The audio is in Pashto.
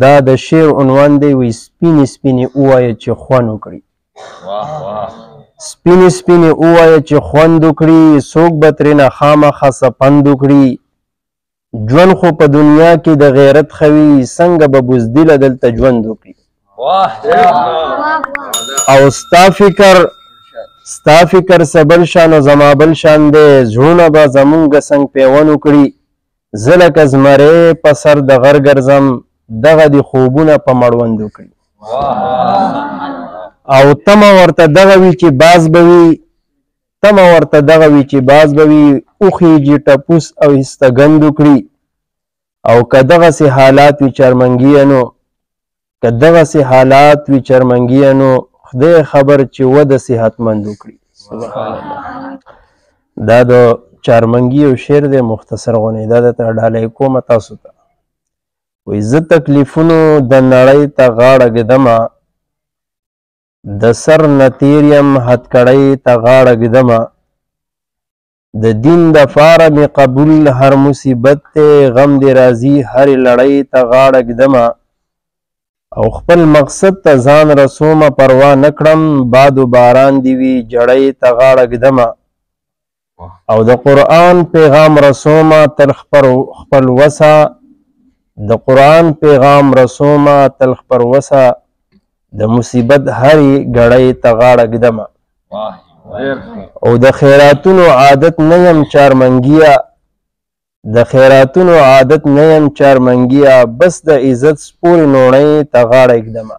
دا د شعر عنوان دی وی سپینې سپینې ووایه چې خوند وکړي سپینې سپینې ووایه چې خوند وکړي څوک به ترېنه خامخا سپند وکړي ژوند خو په دنیا کې د غیرت خوي څنګه به بزدله دلته ژوند وکړي او ستا فکر څه بل شان او زما بل شان دی زړونه به زمونږ څنګ پیون وکړي زه لکه زمری په سر د غر ګرځم دغه دي خوبونه په مړوند وکړي او تمه ورته دغه وي چې باز به وي وخیږي ټپوس او هستګند وکړي او که دغسې حالات وي چرمنګیانو خدای خبر چې وده صحتمند وکړي دا د چارمنګي یو شعر دی مختصر غونې دا درته ډالۍ کومه تاسو ته وایي زه تکلیفونو د نړۍ ته غاړه ږدمه د سر نه تېر یم هتکړۍ ته غاړه ږدمه د دین دپاره مې قبول هر مصیبت دی غم دې راځي هرې لړۍ ته غاړه ږدمه او خپل مقصد ته ځان رسومه پروا نه کړم باد و باران دې وي جړۍ ته غاړه ږدمه او د قرآن پیغام رسومه تل خپل وسه د مصیبت هرې ګړۍ ته غاړه ږدمه او د خیراتونو عادت نه یم چارمنګیه بس د عزت سپورې نوڼۍ ته غاړه ږدمه